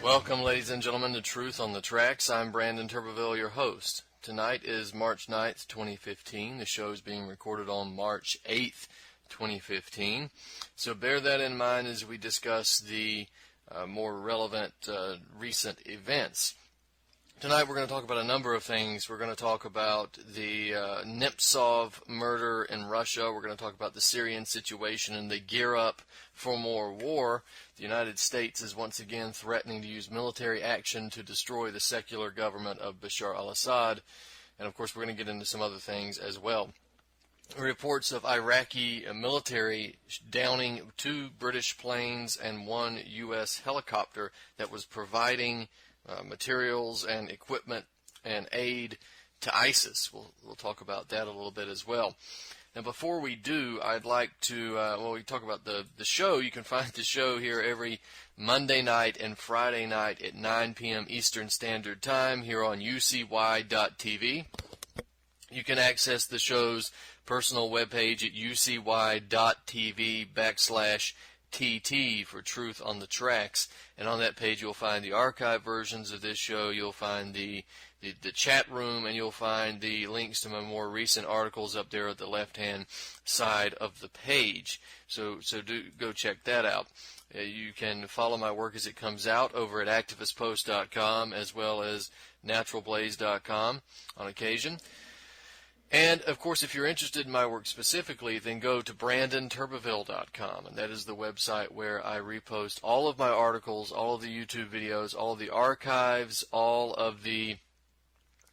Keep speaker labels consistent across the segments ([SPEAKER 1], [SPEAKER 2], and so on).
[SPEAKER 1] Welcome, ladies and gentlemen, to Truth on the Tracks. I'm Brandon Turbeville, your host. Tonight is March 9th, 2015. The show is being recorded on March 8th, 2015. So bear that in mind as we discuss the more relevant recent events. Tonight we're going to talk about a number of things. We're going to talk about the Nemtsov murder in Russia. We're going to talk about the Syrian situation and the gear up for more war. The United States is once again threatening to use military action to destroy the secular government of Bashar al-Assad. And of course we're going to get into some other things as well. Reports of Iraqi military downing 2 British planes and 1 U.S. helicopter that was providing materials and equipment and aid to ISIS. We'll talk about that a little bit as well. Now, before we do, I'd like to, we talk about the show. You can find the show here every Monday night and Friday night at 9 p.m. Eastern Standard Time here on ucy.tv. You can access the show's personal webpage at ucy.tv/TT for Truth on the Tracks, and on that page you'll find the archive versions of this show, you'll find the chat room, and you'll find the links to my more recent articles up there at the left-hand side of the page. So do go check that out. You can follow my work as it comes out over at activistpost.com as well as naturalblaze.com on occasion. And, of course, if you're interested in my work specifically, then go to BrandonTurbeville.com, and that is the website where I repost all of my articles, all of the YouTube videos, all of the archives, all of the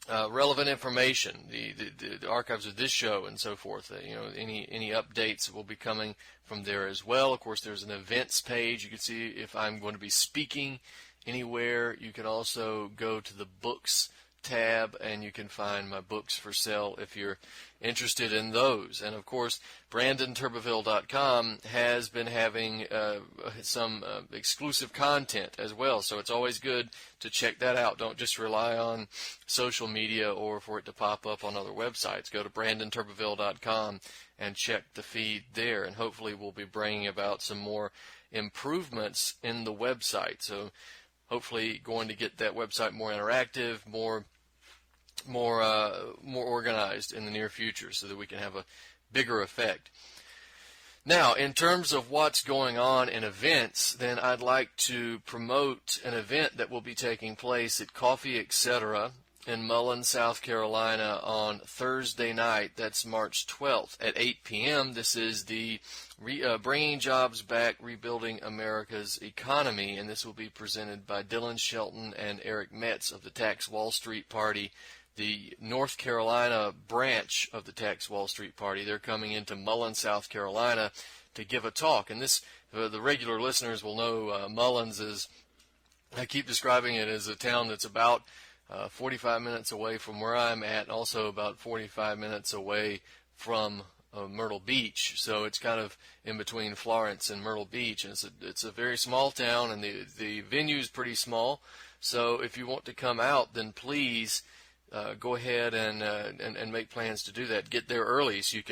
[SPEAKER 1] relevant information, the archives of this show and so forth. Any updates will be coming from there as well. Of course, there's an events page. You can see if I'm going to be speaking anywhere. You can also go to the books tab, and you can find my books for sale if you're interested in those. And of course, BrandonTurbeville.com has been having some exclusive content as well, so it's always good to check that out. Don't just rely on social media or for it to pop up on other websites. Go to BrandonTurbeville.com and check the feed there, and hopefully we'll be bringing about some more improvements in the website. So hopefully going to get that website more interactive, more organized in the near future so that we can have a bigger effect. Now, in terms of what's going on in events, then I'd like to promote an event that will be taking place at Coffee Etc. in Mullen, South Carolina on Thursday night. That's March 12th at 8 p.m. This is the Bringing Jobs Back, Rebuilding America's Economy, and this will be presented by Dylan Shelton and Eric Metz of the Tax Wall Street Party, the North Carolina branch of the Tax Wall Street Party. They're coming into Mullen, South Carolina to give a talk, and this the regular listeners will know Mullins is, I keep describing it as a town that's about 45 minutes away from where I'm at, and also about 45 minutes away from Myrtle Beach. So it's kind of in between Florence and Myrtle Beach, and it's a very small town, and the venue is pretty small. So if you want to come out, then please go ahead and make plans to do that. Get there early so you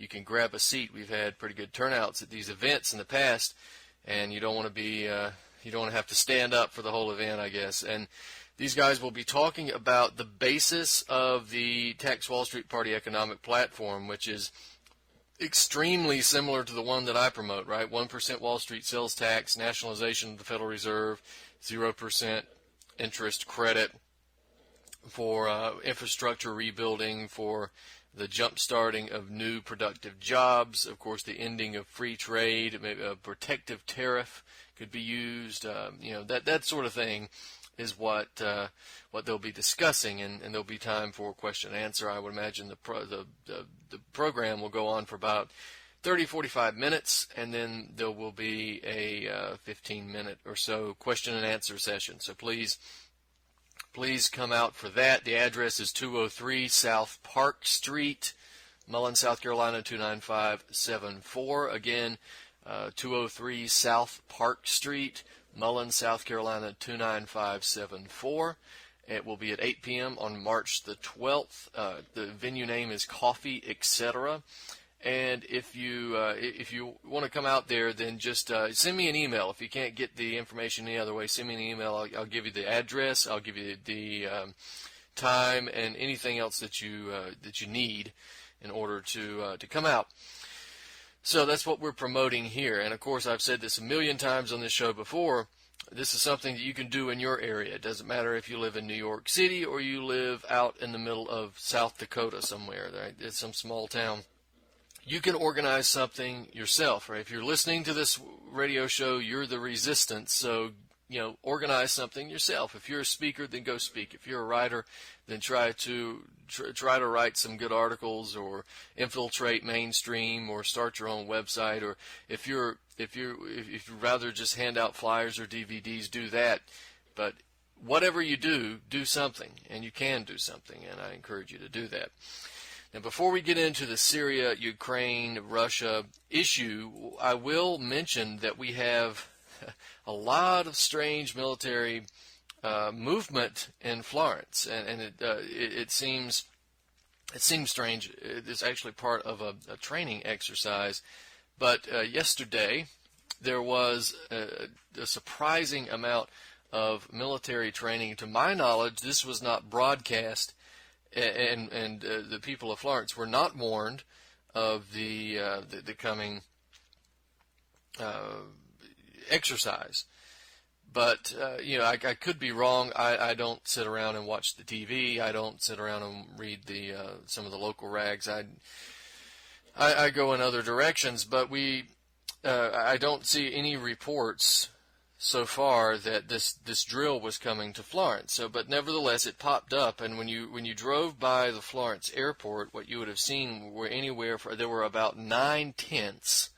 [SPEAKER 1] can grab a seat. We've had pretty good turnouts at these events in the past, and you don't want to have to stand up for the whole event, I guess. And these guys will be talking about the basis of the Tax Wall Street Party economic platform, which is extremely similar to the one that I promote, right? 1% Wall Street sales tax, nationalization of the Federal Reserve, 0% interest credit for infrastructure rebuilding, for the jump-starting of new productive jobs, of course the ending of free trade, maybe a protective tariff could be used, that sort of thing is what they'll be discussing, and there'll be time for question and answer. I would imagine the program will go on for about 30-45 minutes, and then there will be a 15-minute or so question and answer session. So please come out for that. The address is 203 South Park Street, Mullen, South Carolina 29574. Again, 203 South Park Street, Mullen, South Carolina 29574. It will be at 8 p.m. on March the 12th. The venue name is Coffee Etc. And if you want to come out there, then just send me an email. If you can't get the information any other way, send me an email. I'll give you the address. I'll give you the time and anything else that you need in order to come out. So that's what we're promoting here. And of course, I've said this a million times on this show before. This is something that you can do in your area. It doesn't matter if you live in New York City or you live out in the middle of South Dakota somewhere. Right? It's some small town. You can organize something yourself. Right? If you're listening to this radio show, you're the resistance. So, organize something yourself. If you're a speaker, then go speak. If you're a writer, then try to write some good articles, or infiltrate mainstream, or start your own website. Or if you'd rather just hand out flyers or DVDs, do that. But whatever you do something, and you can do something, and I encourage you to do that. Now, before we get into the Syria, Ukraine, Russia issue, I will mention that we have a lot of strange military movement in Florence, and it seems strange. It's actually part of a training exercise. But yesterday there was a surprising amount of military training. To my knowledge, this was not broadcast, and the people of Florence were not warned of the coming exercise. But I could be wrong. I don't sit around and watch the TV. I don't sit around and read some of the local rags. I go in other directions. But I don't see any reports so far that this drill was coming to Florence. So, but nevertheless, it popped up. And when you drove by the Florence airport, what you would have seen were there were about 9 tents,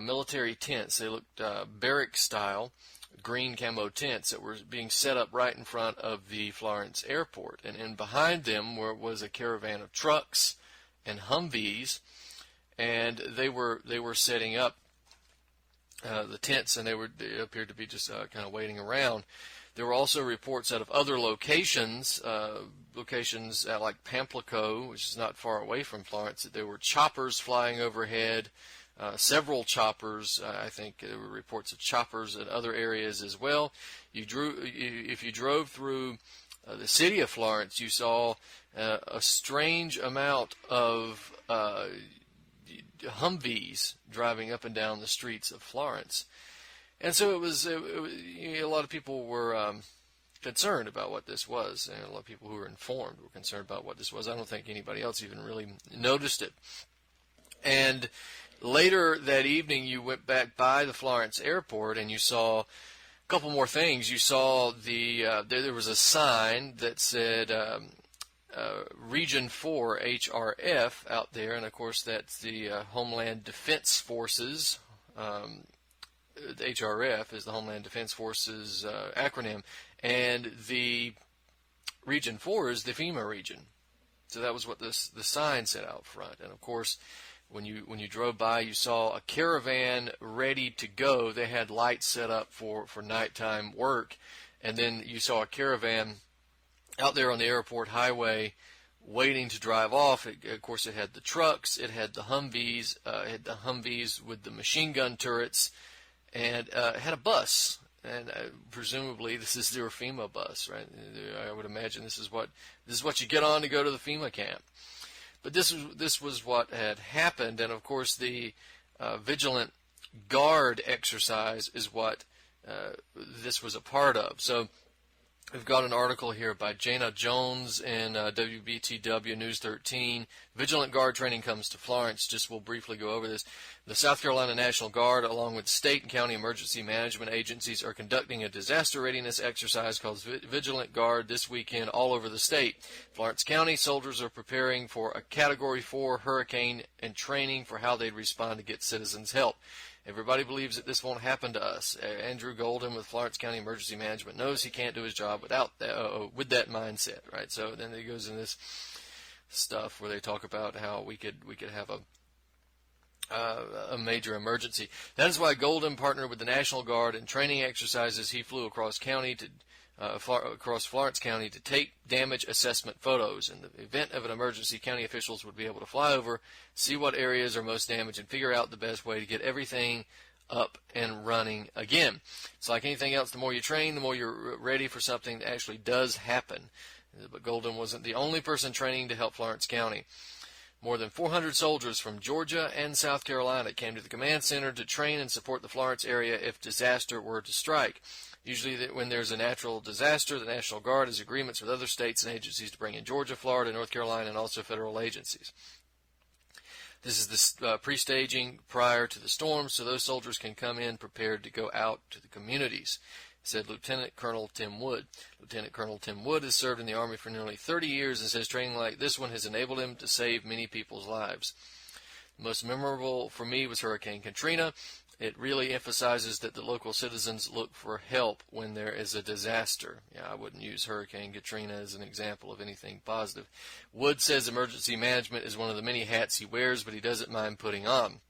[SPEAKER 1] military tents. They looked barrack style, green camo tents that were being set up right in front of the Florence airport, and behind them was a caravan of trucks and Humvees, and they were setting up the tents, and they appeared to be just kind of waiting around. There were also reports out of other locations like Pamplico, which is not far away from Florence, that there were choppers flying overhead. Several choppers. I think there were reports of choppers in other areas as well. If you drove through the city of Florence, you saw a strange amount of Humvees driving up and down the streets of Florence, and so it was a lot of people were concerned about what this was, and a lot of people who were informed were concerned about what this was. I don't think anybody else even really noticed it. And later that evening, you went back by the Florence airport and you saw a couple more things. You saw there was a sign that said Region 4 HRF out there, and of course that's the Homeland Defense Forces. The HRF is the Homeland Defense Forces acronym, and the Region 4 is the FEMA region. So that was what the sign said out front, and of course, when you drove by, you saw a caravan ready to go. They had lights set up for nighttime work, and then you saw a caravan out there on the airport highway waiting to drive off. Of course, it had the trucks, it had the Humvees, with the machine gun turrets, and it had a bus. And presumably, this is their FEMA bus, right? I would imagine this is what you get on to go to the FEMA camp. But this was what had happened, and of course the vigilant guard exercise is what this was a part of. So we've got an article here by Jana Jones in WBTW News 13. Vigilant guard training comes to Florence. We'll briefly go over this. The South Carolina National Guard, along with state and county emergency management agencies, are conducting a disaster readiness exercise called Vigilant Guard this weekend all over the state. Florence County soldiers are preparing for a Category 4 hurricane and training for how they'd respond to get citizens help. Everybody believes that this won't happen to us. Andrew Golden with Florence County Emergency Management knows he can't do his job without that, with that mindset, right? So then it goes in this stuff where they talk about how we could have a major emergency. That is why Golden partnered with the National Guard in training exercises. He flew across county to across Florence County to take damage assessment photos. In the event of an emergency, county officials would be able to fly over, see what areas are most damaged, and figure out the best way to get everything up and running again. It's like anything else. The more you train, the more you're ready for something that actually does happen. But Golden wasn't the only person training to help Florence County. More than 400 soldiers from Georgia and South Carolina came to the command center to train and support the Florence area if disaster were to strike. Usually when there's a natural disaster, the National Guard has agreements with other states and agencies to bring in Georgia, Florida, North Carolina, and also federal agencies. This is the pre-staging prior to the storm, so those soldiers can come in prepared to go out to the communities, said Lieutenant Colonel Tim Wood. Lieutenant Colonel Tim Wood has served in the Army for nearly 30 years and says training like this one has enabled him to save many people's lives. The most memorable for me was Hurricane Katrina. It really emphasizes that the local citizens look for help when there is a disaster. Yeah, I wouldn't use Hurricane Katrina as an example of anything positive. Wood says emergency management is one of the many hats he wears, but he doesn't mind putting on.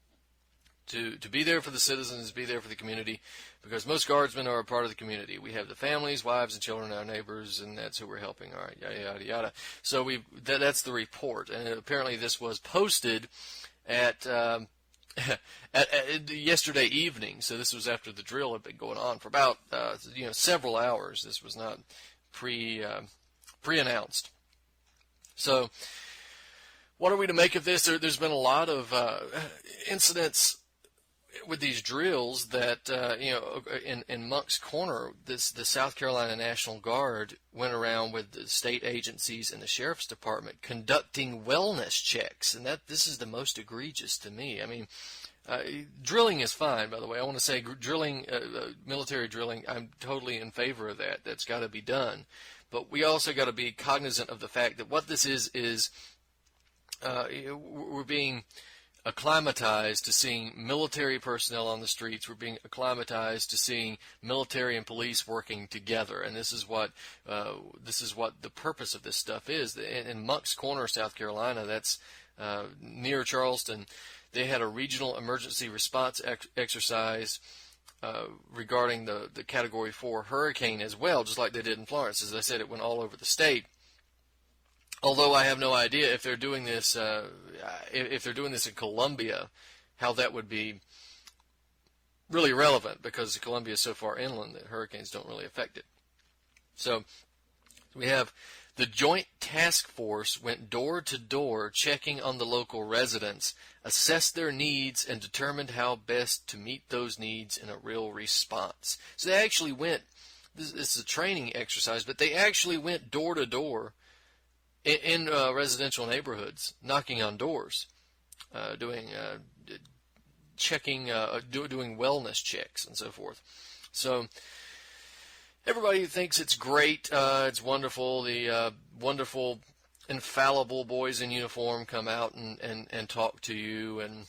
[SPEAKER 1] To be there for the citizens, be there for the community, because most guardsmen are a part of the community. We have the families, wives, and children, our neighbors, and that's who we're helping. All right, yada, yada, yada. So that's the report. And apparently this was posted at yesterday evening. So this was after the drill had been going on for about several hours. This was not pre-announced. So what are we to make of this? There's been a lot of incidents with these drills that in Monk's Corner, the South Carolina National Guard went around with the state agencies and the sheriff's department conducting wellness checks, and this is the most egregious to me. I mean, drilling is fine, by the way. I want to say drilling, military drilling, I'm totally in favor of that. That's got to be done, but we also got to be cognizant of the fact that what this is we're being acclimatized to seeing military personnel on the streets. We're being acclimatized to seeing military and police working together, and this is what the purpose of this stuff is. In Monk's Corner, South Carolina, that's near Charleston, they had a regional emergency response exercise regarding the Category 4 hurricane as well, just like they did in Florence. As I said, it went all over the state. Although I have no idea if they're doing this in Columbia, how that would be really relevant, because Columbia is so far inland that hurricanes don't really affect it. So we have the Joint Task Force went door to door checking on the local residents, assessed their needs, and determined how best to meet those needs in a real response. So they actually went, this is a training exercise, but they actually went door to door in residential neighborhoods, knocking on doors, doing wellness checks and so forth. So everybody thinks it's great, it's wonderful. The wonderful, infallible boys in uniform come out and talk to you and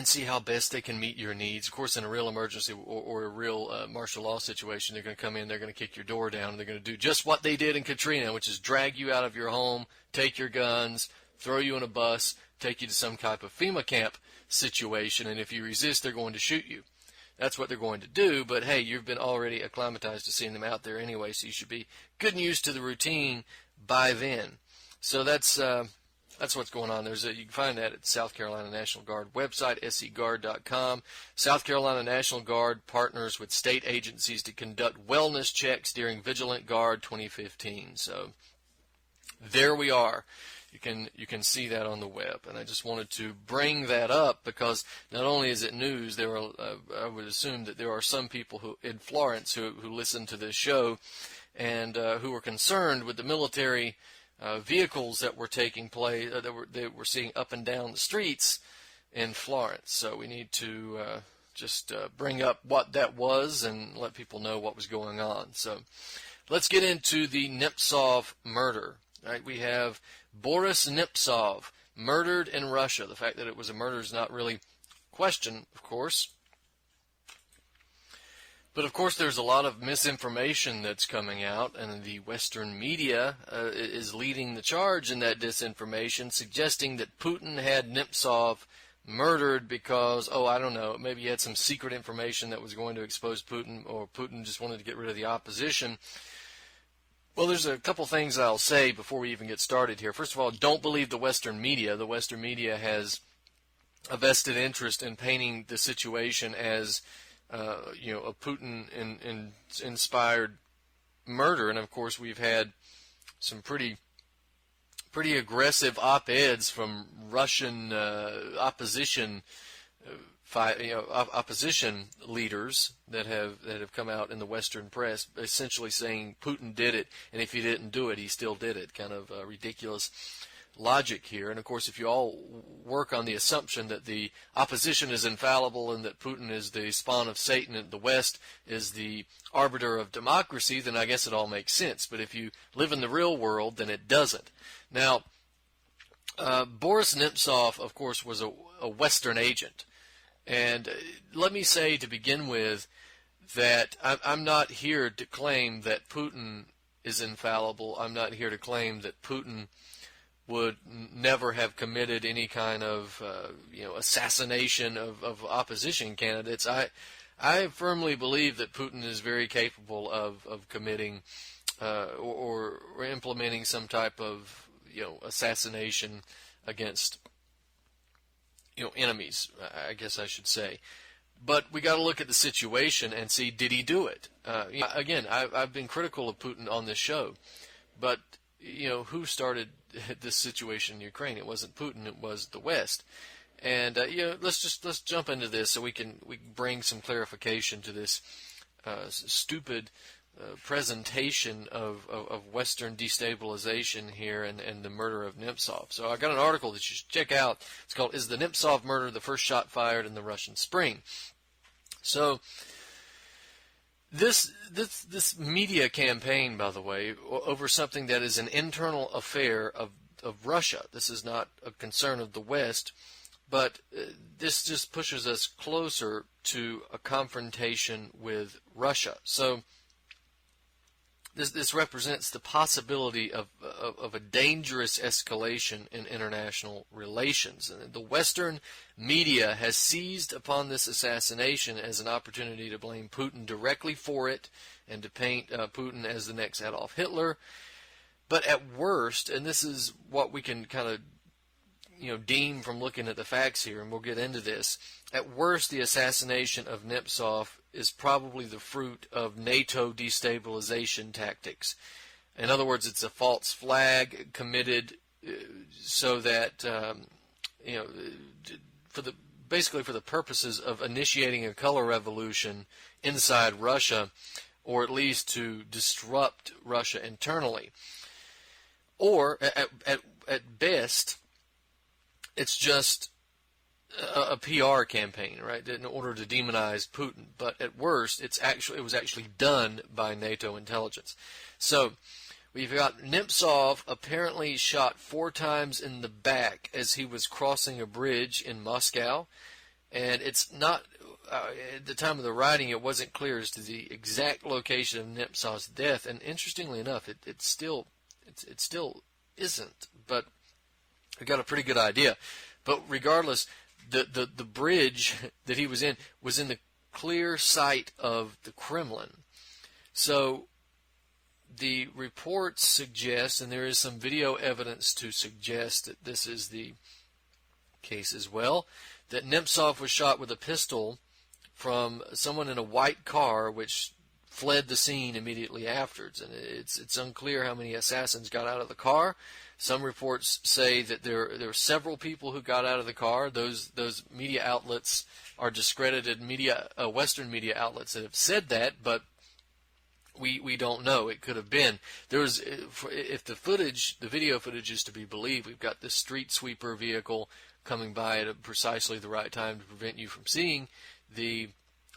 [SPEAKER 1] see how best they can meet your needs. Of course, in a real emergency or a real martial law situation, they're going to come in, they're going to kick your door down, and they're going to do just what they did in Katrina, which is drag you out of your home, take your guns, throw you in a bus, take you to some type of FEMA camp situation, and if you resist, they're going to shoot you. That's what they're going to do, but hey, you've been already acclimatized to seeing them out there anyway, so you should be good and used to the routine by then. So that's what's going on. You can find that at the South Carolina National Guard website, seguard.com. South Carolina National Guard partners with state agencies to conduct wellness checks during Vigilant Guard 2015. So there we are. You can see that on the web, and I just wanted to bring that up because not only is it news, I would assume that there are some people in Florence who listen to this show and who are concerned with the military vehicles that were taking place, that we're seeing up and down the streets in Florence. So we need to just bring up what that was and let people know what was going on. So let's get into the Nemtsov murder. Right? We have Boris Nemtsov murdered in Russia. The fact that it was a murder is not really questioned, of course. But, of course, there's a lot of misinformation that's coming out, and the Western media is leading the charge in that disinformation, suggesting that Putin had Nemtsov murdered because, I don't know, maybe he had some secret information that was going to expose Putin, or Putin just wanted to get rid of the opposition. Well, there's a couple things I'll say before we even get started here. First of all, don't believe the Western media. The Western media has a vested interest in painting the situation as, a Putin-inspired murder. And of course, we've had some pretty aggressive op-eds from Russian opposition opposition leaders that have come out in the Western press, essentially saying Putin did it, and if he didn't do it, he still did it. Kind of ridiculous logic here. And of course, if you all work on the assumption that the opposition is infallible and that Putin is the spawn of Satan and the West is the arbiter of democracy, then I guess it all makes sense. But if you live in the real world, then it doesn't. Now, Boris Nemtsov, of course, was a Western agent. And let me say to begin with that I'm not here to claim that Putin is infallible. I'm not here to claim that Putin would never have committed any kind of assassination of opposition candidates. I firmly believe that Putin is very capable of committing or implementing some type of assassination against enemies, I guess I should say. But we got to look at the situation and see, did he do it? Again, I've been critical of Putin on this show, but who started this situation in Ukraine? It wasn't Putin; it was the West. And let's jump into this so we can bring some clarification to this stupid presentation of Western destabilization here and the murder of Nemtsov. So I got an article that you should check out. It's called "Is the Nemtsov Murder the First Shot Fired in the Russian Spring?" So this media campaign, by the way, over something that is an internal affair of Russia. This is not a concern of the West, but this just pushes us closer to a confrontation with Russia. So this represents the possibility of a dangerous escalation in international relations. And the Western media has seized upon this assassination as an opportunity to blame Putin directly for it and to paint Putin as the next Adolf Hitler. But at worst, and this is what we can kind of deem from looking at the facts here, and we'll get into this, at worst the assassination of Nemtsov is probably the fruit of NATO destabilization tactics. In other words, it's a false flag committed so that basically for the purposes of initiating a color revolution inside Russia, or at least to disrupt Russia internally. Or at best, it's just a PR campaign, right, in order to demonize Putin. But at worst, it was actually done by NATO intelligence. So we've got Nemtsov apparently shot 4 times in the back as he was crossing a bridge in Moscow. And it's not, at the time of the writing, it wasn't clear as to the exact location of Nemtsov's death. And interestingly enough, it still isn't. But we got a pretty good idea. But regardless, the bridge that he was in the clear sight of the Kremlin. So the reports suggest, and there is some video evidence to suggest that this is the case as well, that Nemtsov was shot with a pistol from someone in a white car, which fled the scene immediately afterwards. And it's unclear how many assassins got out of the car. Some reports say that there were several people who got out of the car. Those media outlets are discredited Western media outlets that have said that, but we don't know. It could have been. If the video footage is to be believed, we've got this street sweeper vehicle coming by at precisely the right time to prevent you from seeing the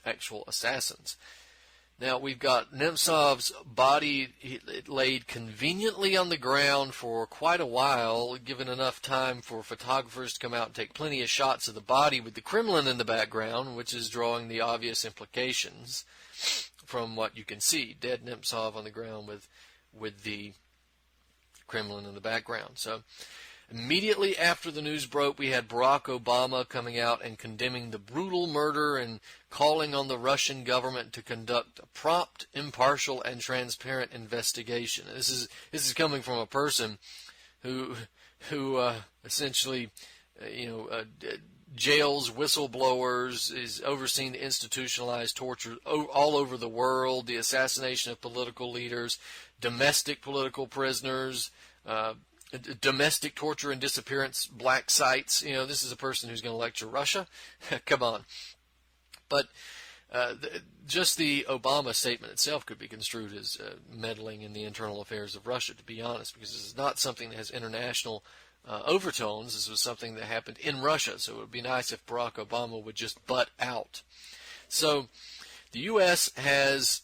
[SPEAKER 1] actual assassins. Now, we've got Nemtsov's body laid conveniently on the ground for quite a while, given enough time for photographers to come out and take plenty of shots of the body with the Kremlin in the background, which is drawing the obvious implications from what you can see. Dead Nemtsov on the ground with the Kremlin in the background. So, Immediately after the news broke, we had Barack Obama coming out and condemning the brutal murder and calling on the Russian government to conduct a prompt, impartial, and transparent investigation. This is coming from a person who essentially, jails whistleblowers, is overseeing the institutionalized torture all over the world, the assassination of political leaders, domestic political prisoners, domestic torture and disappearance black sites. This is a person who's going to lecture Russia. Come on. But just the Obama statement itself could be construed as meddling in the internal affairs of Russia, to be honest, because this is not something that has international overtones. This was something that happened in Russia, so it would be nice if Barack Obama would just butt out. So the U.S. has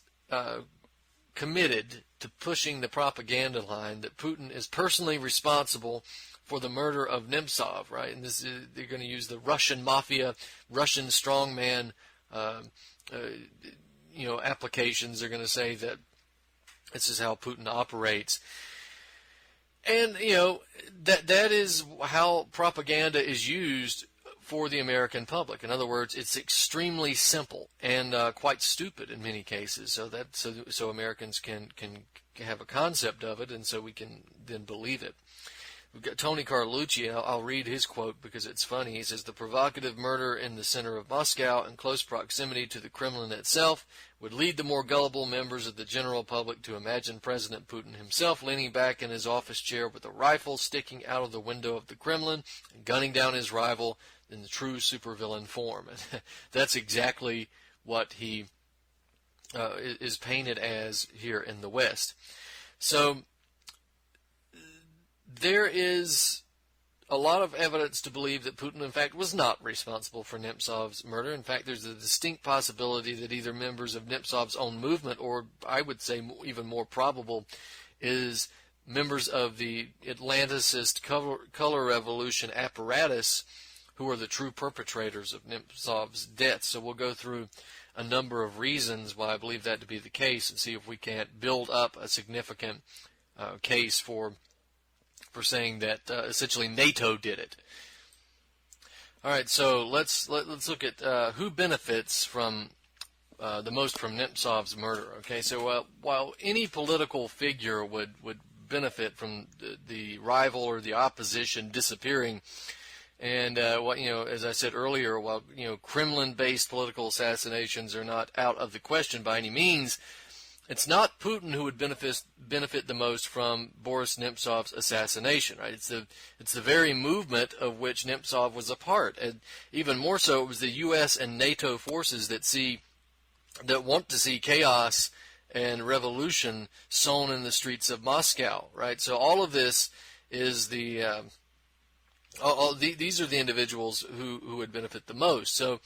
[SPEAKER 1] committed to pushing the propaganda line that Putin is personally responsible for the murder of Nemtsov, right? And they're going to use the Russian mafia, Russian strongman, applications. They're going to say that this is how Putin operates. And, that is how propaganda is used for the American public. In other words, it's extremely simple and quite stupid in many cases, so Americans can have a concept of it, and so we can then believe it. We've got Tony Carlucci, and I'll read his quote because it's funny. He says, "The provocative murder in the center of Moscow in close proximity to the Kremlin itself would lead the more gullible members of the general public to imagine President Putin himself leaning back in his office chair with a rifle sticking out of the window of the Kremlin and gunning down his rival in the true supervillain form." And that's exactly what he is painted as here in the West. So there is a lot of evidence to believe that Putin, in fact, was not responsible for Nemtsov's murder. In fact, there's a distinct possibility that either members of Nemtsov's own movement, or I would say even more probable, is members of the Atlanticist color revolution apparatus who are the true perpetrators of Nemtsov's death. So we'll go through a number of reasons why I believe that to be the case and see if we can't build up a significant case for saying that essentially NATO did it. All right, so let's look at who benefits from the most from Nemtsov's murder. Okay, so while any political figure would benefit from the rival or the opposition disappearing, and as I said earlier, while Kremlin-based political assassinations are not out of the question by any means, it's not Putin who would benefit the most from Boris Nemtsov's assassination, right? It's the very movement of which Nemtsov was a part, and even more so, it was the U.S. and NATO forces that want to see chaos and revolution sown in the streets of Moscow, right? So all of this is these are the individuals who would benefit the most. So,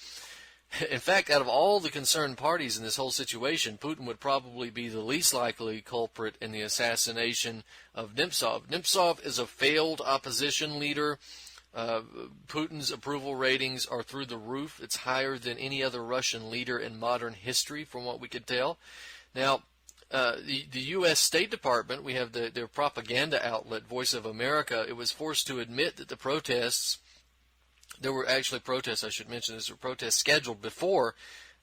[SPEAKER 1] in fact, out of all the concerned parties in this whole situation, Putin would probably be the least likely culprit in the assassination of Nemtsov. Nemtsov is a failed opposition leader. Putin's approval ratings are through the roof. It's higher than any other Russian leader in modern history, from what we could tell. Now, the U.S. State Department, we have their propaganda outlet, Voice of America, it was forced to admit that the protests, there were actually protests, I should mention, there were protests scheduled before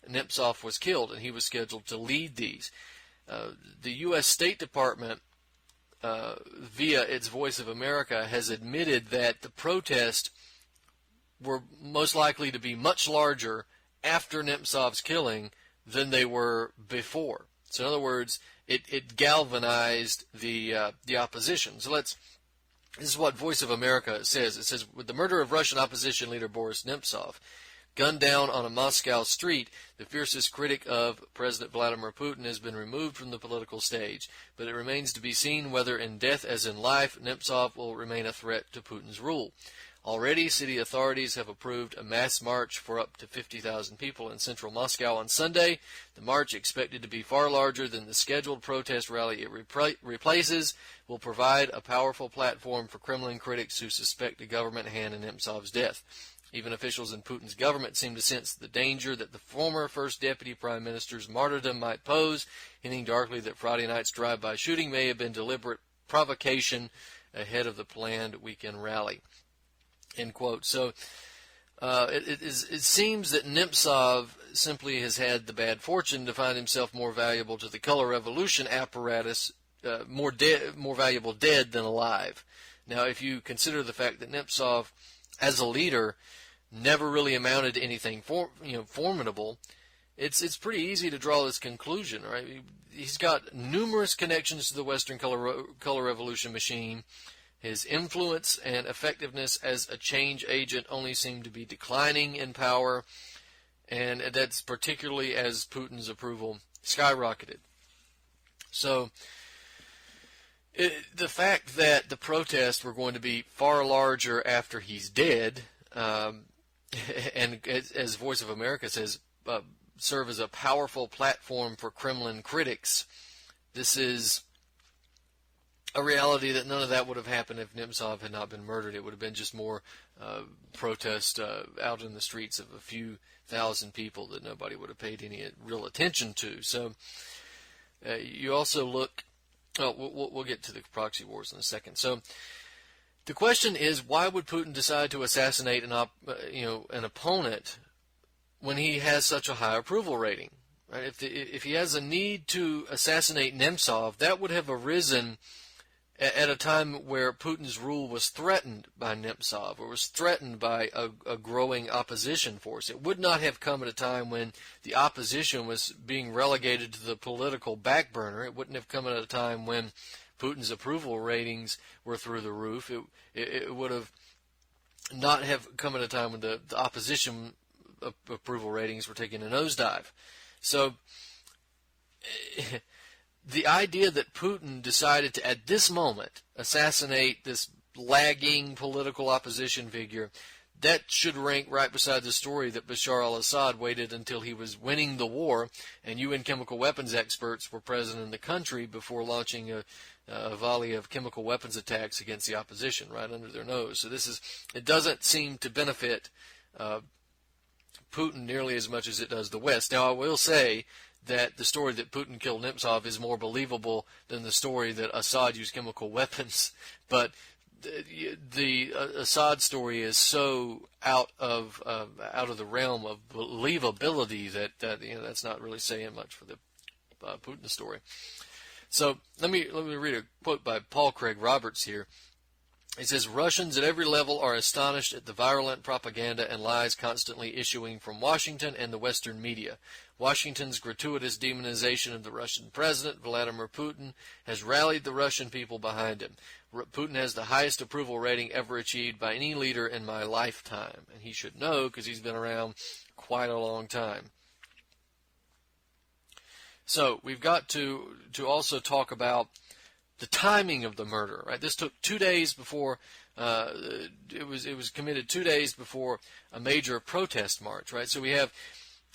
[SPEAKER 1] Nemtsov was killed, and he was scheduled to lead these. The U.S. State Department, via its Voice of America, has admitted that the protests were most likely to be much larger after Nemtsov's killing than they were before. So in other words, it galvanized the opposition. So this is what Voice of America says. It says, with the murder of Russian opposition leader Boris Nemtsov, gunned down on a Moscow street, the fiercest critic of President Vladimir Putin has been removed from the political stage. But it remains to be seen whether in death as in life, Nemtsov will remain a threat to Putin's rule. Already, city authorities have approved a mass march for up to 50,000 people in central Moscow on Sunday. The march, expected to be far larger than the scheduled protest rally it replaces, will provide a powerful platform for Kremlin critics who suspect a government hand in Nemtsov's death. Even officials in Putin's government seem to sense the danger that the former First Deputy Prime Minister's martyrdom might pose, hinting darkly that Friday night's drive-by shooting may have been deliberate provocation ahead of the planned weekend rally. End quote. So it seems that Nemtsov simply has had the bad fortune to find himself more valuable to the color revolution apparatus, more valuable dead than alive. Now, if you consider the fact that Nemtsov, as a leader, never really amounted to anything formidable, it's pretty easy to draw this conclusion, right? He's got numerous connections to the Western color revolution machine. His influence and effectiveness as a change agent only seem to be declining in power, and that's particularly as Putin's approval skyrocketed. So the fact that the protests were going to be far larger after he's dead, and as Voice of America says, serve as a powerful platform for Kremlin critics, this is a reality that none of that would have happened if Nemtsov had not been murdered. It would have been just more protest out in the streets of a few thousand people that nobody would have paid any real attention to. So you also look. Oh, we'll get to the proxy wars in a second. So the question is, why would Putin decide to assassinate an opponent when he has such a high approval rating? Right? If he has a need to assassinate Nemtsov, that would have arisen at a time where Putin's rule was threatened by Nemtsov, or was threatened by a growing opposition force. It would not have come at a time when the opposition was being relegated to the political back burner. It wouldn't have come at a time when Putin's approval ratings were through the roof. It would have not have come at a time when the opposition approval ratings were taking a nosedive. So the idea that Putin decided to, at this moment, assassinate this lagging political opposition figure, that should rank right beside the story that Bashar al-Assad waited until he was winning the war and UN chemical weapons experts were present in the country before launching a volley of chemical weapons attacks against the opposition right under their nose. So it doesn't seem to benefit Putin nearly as much as it does the West. Now, I will say that the story that Putin killed Nemtsov is more believable than the story that Assad used chemical weapons. But the Assad story is so out of the realm of believability that that's not really saying much for the Putin story. So let me read a quote by Paul Craig Roberts here. He says, Russians at every level are astonished at the virulent propaganda and lies constantly issuing from Washington and the Western media. Washington's gratuitous demonization of the Russian president, Vladimir Putin, has rallied the Russian people behind him. Putin has the highest approval rating ever achieved by any leader in my lifetime. And he should know because he's been around quite a long time. So we've got to also talk about the timing of the murder, right? This took 2 days before it was committed 2 days before a major protest march, right? So we have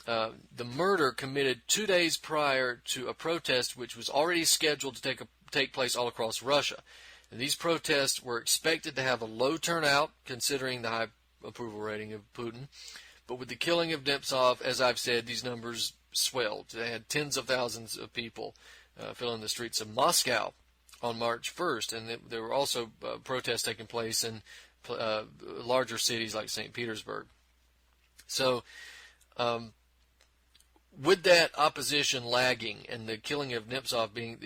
[SPEAKER 1] the murder committed 2 days prior to a protest which was already scheduled to take place all across Russia. And these protests were expected to have a low turnout considering the high approval rating of Putin. But with the killing of Nemtsov, as I've said, these numbers swelled. They had tens of thousands of people filling the streets of Moscow on March 1st, and there were also protests taking place in larger cities like St. Petersburg. So with that opposition lagging and the killing of Nemtsov being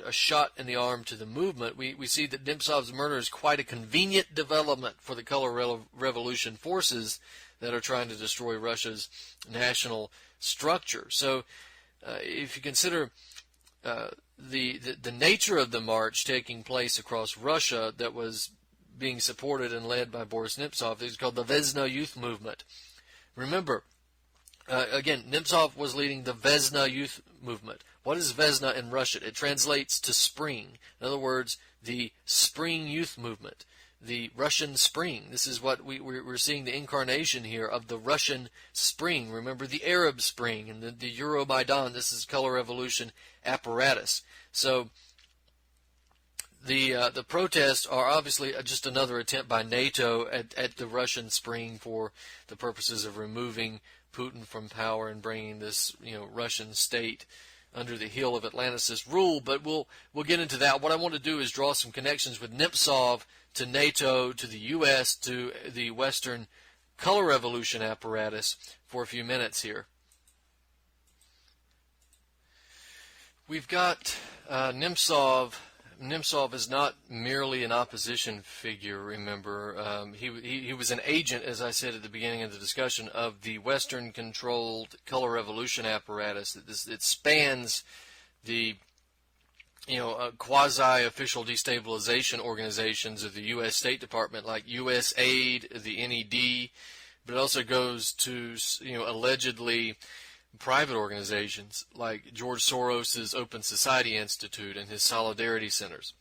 [SPEAKER 1] a shot in the arm to the movement, we see that Nemtsov's murder is quite a convenient development for the color revolution forces that are trying to destroy Russia's national structure. So if you consider the nature of the march taking place across Russia that was being supported and led by Boris Nemtsov, it was called the Vesna Youth Movement. Remember, again, Nemtsov was leading the Vesna Youth Movement. What is Vesna in Russian? It translates to spring. In other words, the Spring Youth Movement, the Russian Spring. This is what we're seeing, the incarnation here of the Russian Spring. Remember the Arab Spring and the Euromaidan. This is color revolution apparatus. So the protests are obviously just another attempt by NATO at the Russian Spring for the purposes of removing Putin from power and bringing this Russian state under the heel of Atlanticist rule, but we'll get into that. What I want to do is draw some connections with Nemtsov to NATO, to the U.S., to the Western color revolution apparatus for a few minutes here. We've got Nemtsov. Nemtsov is not merely an opposition figure, remember. He was an agent, as I said at the beginning of the discussion, of the Western-controlled color revolution apparatus. It spans the quasi-official destabilization organizations of the U.S. State Department, like USAID, the NED, but it also goes to allegedly private organizations like George Soros's Open Society Institute and his Solidarity Centers.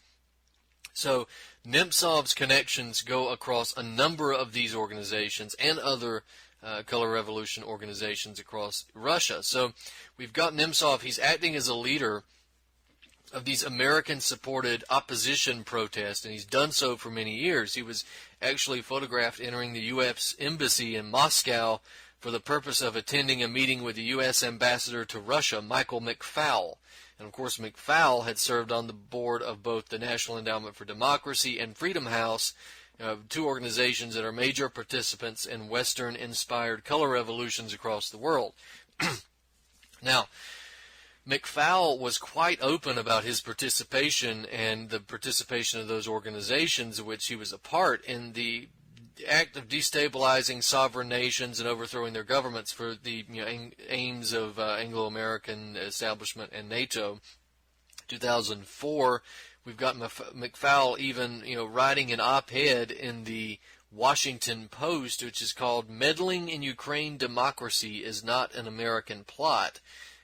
[SPEAKER 1] So Nemtsov's connections go across a number of these organizations and other color revolution organizations across Russia. So we've got Nemtsov. He's acting as a leader of these American-supported opposition protests, and he's done so for many years. He was actually photographed entering the U.S. Embassy in Moscow for the purpose of attending a meeting with the U.S. ambassador to Russia, Michael McFaul. And, of course, McFaul had served on the board of both the National Endowment for Democracy and Freedom House, two organizations that are major participants in Western-inspired color revolutions across the world. Now, McFaul was quite open about his participation and the participation of those organizations of which he was a part in the act of destabilizing sovereign nations and overthrowing their governments for the aims of Anglo-American establishment and NATO. 2004, we've got McFaul even writing an op-ed in the Washington Post, which is called "Meddling in Ukraine Democracy is Not an American Plot."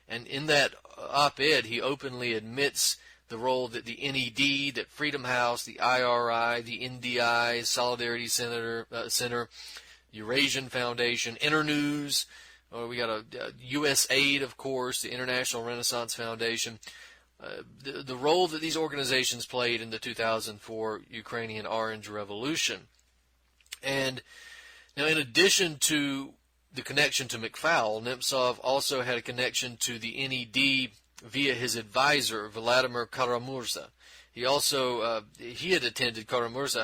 [SPEAKER 1] And in that op-ed, he openly admits the role that the NED, that Freedom House, the IRI, the NDI, Solidarity Center, Eurasian Foundation, Internews, we got a USAID, of course, the International Renaissance Foundation, the role that these organizations played in the 2004 Ukrainian Orange Revolution. And now, in addition to the connection to McFaul, Nemtsov also had a connection to the NED via his advisor, Vladimir Karamurza. Karamurza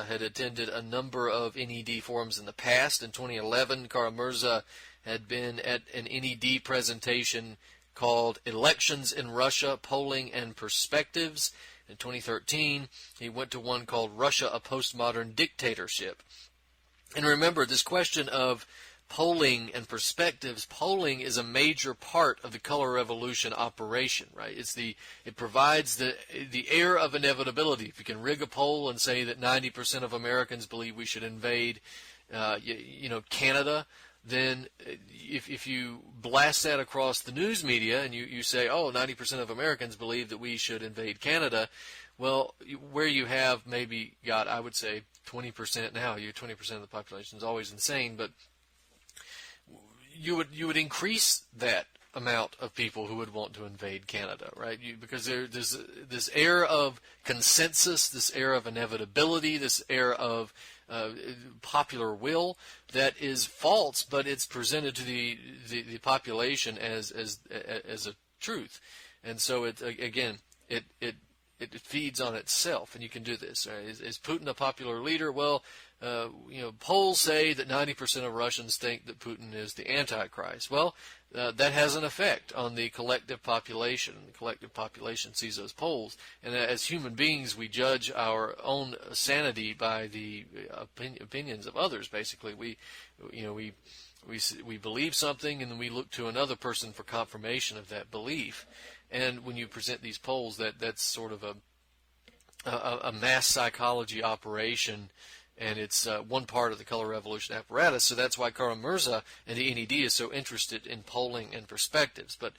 [SPEAKER 1] had attended a number of NED forums in the past. In 2011, Karamurza had been at an NED presentation called Elections in Russia, Polling and Perspectives. In 2013, he went to one called Russia, a Postmodern Dictatorship. And remember, this question of polling and perspectives, polling is a major part of the color revolution operation, right? It provides the air of inevitability. If you can rig a poll and say that 90% of Americans believe we should invade Canada, then if you blast that across the news media and you say, 90% of Americans believe that we should invade Canada, well, where you have maybe got, I would say, 20% now, 20% of the population is always insane, but you would increase that amount of people who would want to invade Canada, right? Because there's this air of consensus, this air of inevitability, this air of popular will that is false, but it's presented to the population as a truth, and so it feeds on itself, and you can do this. Right? Is Putin a popular leader? Well, polls say that 90% of Russians think that Putin is the Antichrist. Well, that has an effect on the collective population. The collective population sees those polls, and as human beings, we judge our own sanity by the opinions of others. Basically, we believe something, and then we look to another person for confirmation of that belief. And when you present these polls, that's sort of a mass psychology operation. And it's one part of the color revolution apparatus, so that's why Karamurza and the NED is so interested in polling and perspectives. But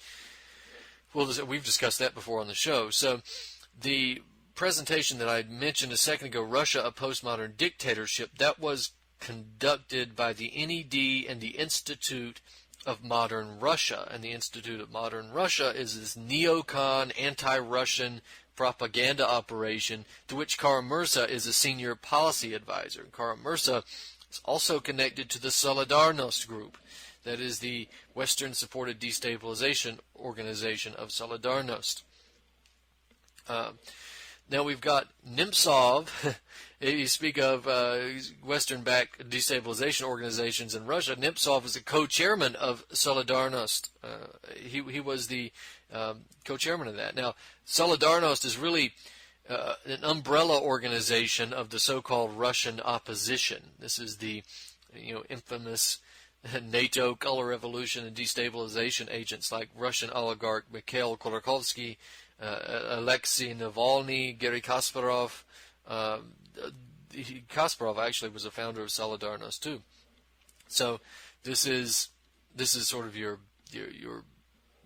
[SPEAKER 1] we've discussed that before on the show. So the presentation that I mentioned a second ago, Russia, a Postmodern Dictatorship, that was conducted by the NED and the Institute of Modern Russia. And the Institute of Modern Russia is this neocon, anti-Russian propaganda operation to which Karamurza is a senior policy advisor. Karamurza is also connected to the Solidarność group. That is the Western-supported destabilization organization of Solidarność. Now we've got Nemtsov. You speak of Western-backed destabilization organizations in Russia. Nemtsov is the co-chairman of Solidarność. He was the co-chairman of that. Now, Solidarność is really an umbrella organization of the so-called Russian opposition. This is the infamous NATO color revolution and destabilization agents like Russian oligarch Mikhail Khodorkovsky, Alexei Navalny, Garry Kasparov. Kasparov actually was a founder of Solidarność too. So this is sort of your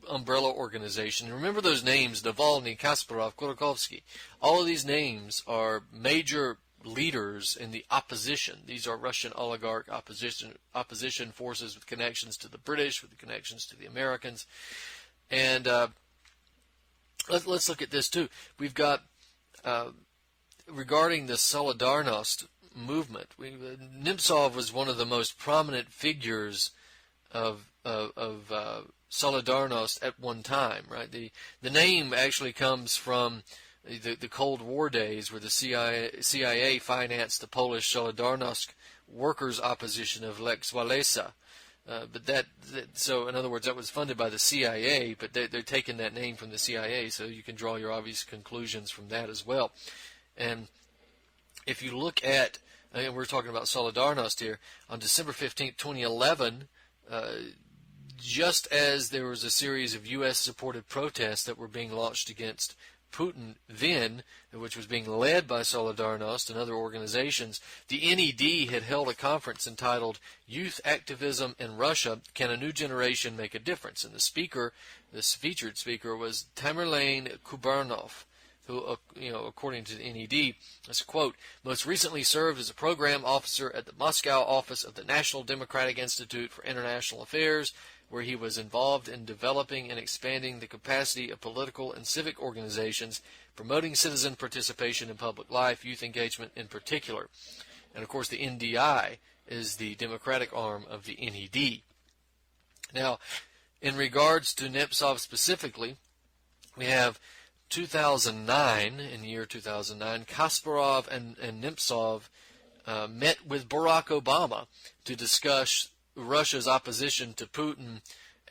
[SPEAKER 1] umbrella organization. And remember those names: Navalny, Kasparov, Khodorkovsky. All of these names are major leaders in the opposition. These are Russian oligarch opposition forces with connections to the British, with connections to the Americans. And let's look at this too. We've got regarding the Solidarność movement. Nemtsov was one of the most prominent figures of Solidarność at one time. Right. The name actually comes from the Cold War days, where the CIA financed the Polish Solidarność workers' opposition of Lech Wałęsa. So in other words, that was funded by the CIA, but they're taking that name from the CIA, so you can draw your obvious conclusions from that as well. And if you look at, and we're talking about Solidarność here, on December 15th, 2011, just as there was a series of U.S.-supported protests that were being launched against Putin then, which was being led by Solidarność and other organizations, the NED had held a conference entitled Youth Activism in Russia, Can a New Generation Make a Difference? And this featured speaker was Tamerlane Kubarnov, who, according to the NED, as a quote, most recently served as a program officer at the Moscow office of the National Democratic Institute for International Affairs, where he was involved in developing and expanding the capacity of political and civic organizations, promoting citizen participation in public life, youth engagement in particular. And, of course, the NDI is the democratic arm of the NED. Now, in regards to Nemtsov specifically, we have 2009, in the year 2009, Kasparov and Nemtsov met with Barack Obama to discuss Russia's opposition to Putin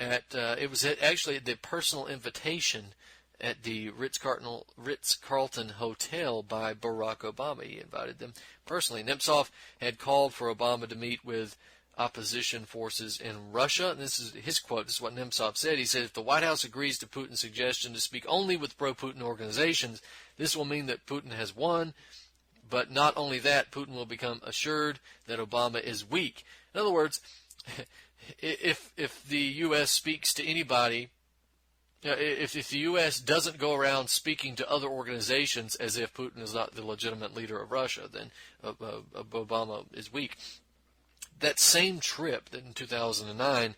[SPEAKER 1] it was actually the personal invitation at the Ritz-Carlton Hotel by Barack Obama. He invited them personally. Nemtsov had called for Obama to meet with opposition forces in Russia. And this is his quote. This is what Nemtsov said. He said, if the White House agrees to Putin's suggestion to speak only with pro-Putin organizations, this will mean that Putin has won. But not only that, Putin will become assured that Obama is weak. In other words, if the U.S. speaks to anybody, if the U.S. doesn't go around speaking to other organizations as if Putin is not the legitimate leader of Russia, then Obama is weak. That same trip in 2009,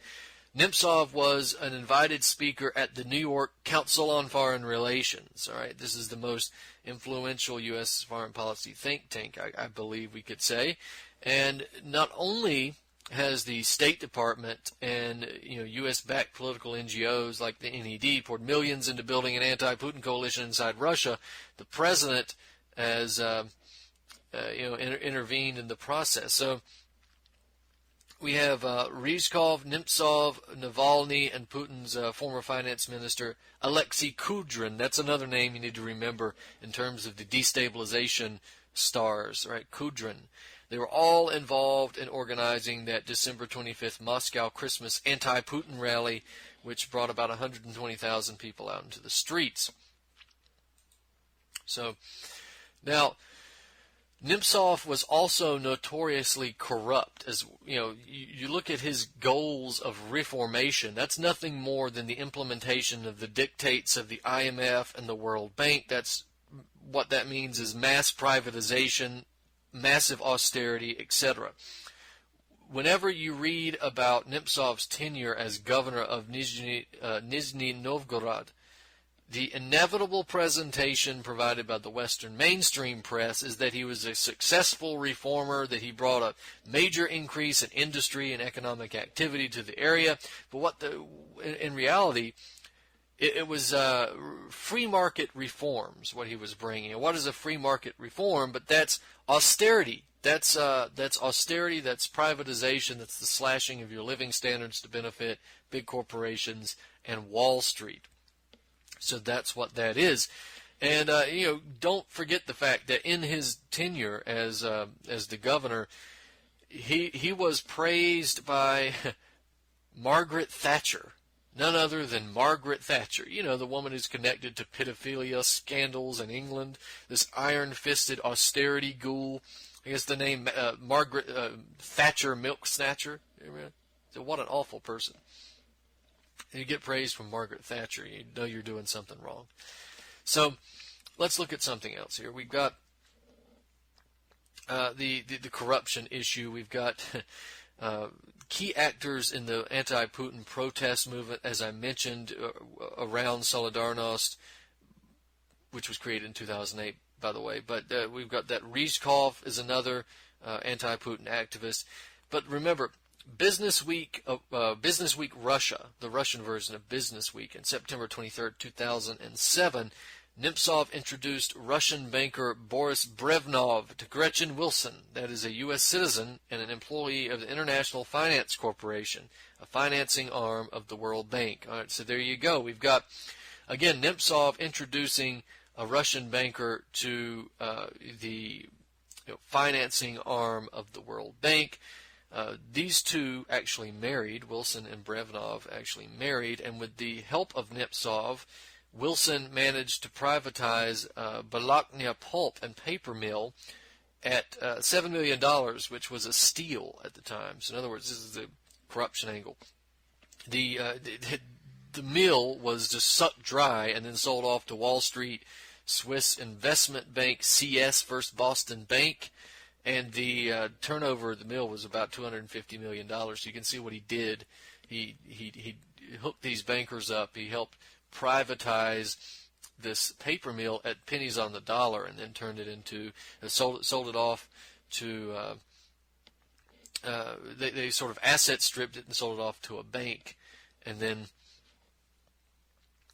[SPEAKER 1] Nemtsov was an invited speaker at the New York Council on Foreign Relations. All right, this is the most influential U.S. foreign policy think tank, I believe we could say. And not only has the State Department and U.S.-backed political NGOs like the NED poured millions into building an anti-Putin coalition inside Russia, the president has intervened in the process. So we have Ryzhkov, Nemtsov, Navalny, and Putin's former finance minister, Alexei Kudrin. That's another name you need to remember in terms of the destabilization stars, right? Kudrin. They were all involved in organizing that December 25th Moscow Christmas anti-Putin rally, which brought about 120,000 people out into the streets. So, now, Nemtsov was also notoriously corrupt. As you look at his goals of reformation, that's nothing more than the implementation of the dictates of the IMF and the World Bank. That's what that means is mass privatization, massive austerity, etc. Whenever you read about Nemtsov's tenure as governor of Nizhny Novgorod, The inevitable presentation provided by the Western mainstream press is that he was a successful reformer, that he brought a major increase in industry and economic activity to the area. But in reality, it was free market reforms what he was bringing. And what is a free market reform? But that's austerity. That's austerity. That's privatization. That's the slashing of your living standards to benefit big corporations and Wall Street. So that's what that is. And don't forget the fact that in his tenure as the governor, he was praised by Margaret Thatcher, none other than Margaret Thatcher. The woman who's connected to pedophilia scandals in England, this iron-fisted austerity ghoul. I guess the name Margaret Thatcher Milk Snatcher. So what an awful person. You get praise from Margaret Thatcher, you know you're doing something wrong. So let's look at something else here. We've got the corruption issue. We've got key actors in the anti-Putin protest movement, as I mentioned, around Solidarność, which was created in 2008, by the way. But we've got that Rizhkov is another anti-Putin activist. But remember, Business Week Russia, the Russian version of Business Week, in September 23rd, 2007, Nemtsov introduced Russian banker Boris Brevnov to Gretchen Wilson, that is a U.S. citizen and an employee of the International Finance Corporation, a financing arm of the World Bank. All right, so there you go. We've got, again, Nemtsov introducing a Russian banker to the financing arm of the World Bank. These two actually married, Wilson and Brevnov actually married, and with the help of Nemtsov, Wilson managed to privatize Bologna pulp and paper mill at $7 million, which was a steal at the time. So in other words, this is the corruption angle. The mill was just sucked dry and then sold off to Wall Street, Swiss investment bank CS, First Boston Bank, and the turnover of the mill was about $250 million. So you can see what he did. He hooked these bankers up. He helped privatize this paper mill at pennies on the dollar, and then turned it into sold it off to. They sort of asset stripped it and sold it off to a bank, and then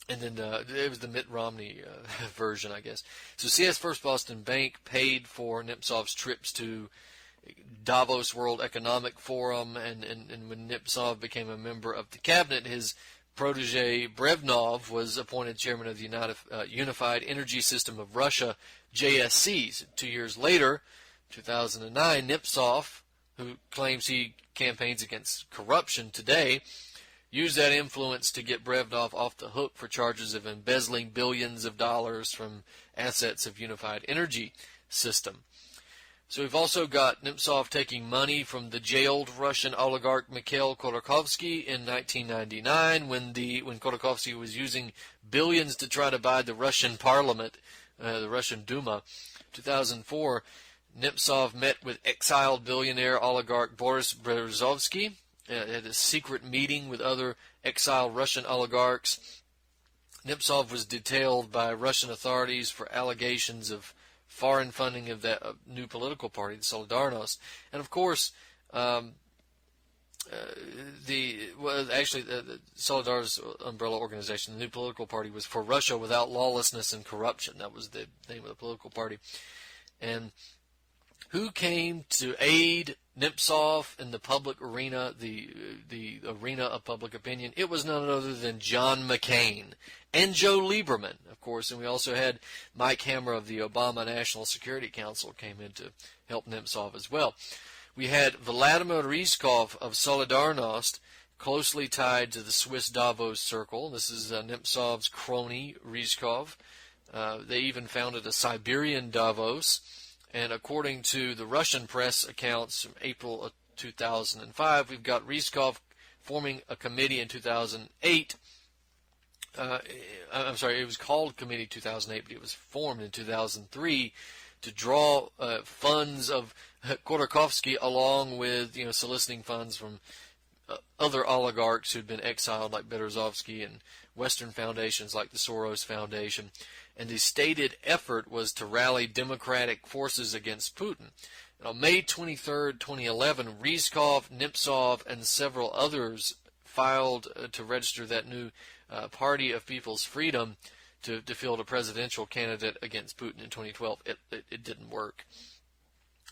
[SPEAKER 1] it was the Mitt Romney version, I guess. So CS First Boston Bank paid for Nemtsov's trips to Davos World Economic Forum, and when Nemtsov became a member of the cabinet, his protege Brevnov was appointed chairman of the Unified Energy System of Russia, JSC. 2 years later, 2009, Nemtsov, who claims he campaigns against corruption today, used that influence to get Brevnov off the hook for charges of embezzling billions of dollars from assets of Unified Energy System. So we've also got Nemtsov taking money from the jailed Russian oligarch Mikhail Khodorkovsky in 1999 when Khodorkovsky was using billions to try to buy the Russian parliament, the Russian Duma. 2004, Nemtsov met with exiled billionaire oligarch Boris Berezovsky, had a secret meeting with other exiled Russian oligarchs. Nemtsov was detailed by Russian authorities for allegations of foreign funding of that new political party, the Solidarność. And of course, the Solidarność umbrella organization, the new political party, was for Russia without lawlessness and corruption. That was the name of the political party. And who came to aid Nemtsov in the public arena, the arena of public opinion? It was none other than John McCain and Joe Lieberman, of course. And we also had Mike Hammer of the Obama National Security Council came in to help Nemtsov as well. We had Vladimir Rizhkov of Solidarność, closely tied to the Swiss Davos Circle. This is Nemtsov's crony, Rizhkov. They even founded a Siberian Davos. And according to the Russian press accounts from April of 2005, we've got Rizhkov forming a committee in 2008. I'm sorry, it was called Committee 2008, but it was formed in 2003 to draw funds of Khodorkovsky, along with soliciting funds from other oligarchs who'd been exiled like Berezovsky and Western foundations like the Soros Foundation. And his stated effort was to rally democratic forces against Putin. And on May 23, 2011, Ryzhkov, Nemtsov, and several others filed to register that new Party of People's Freedom to field a presidential candidate against Putin in 2012. It didn't work.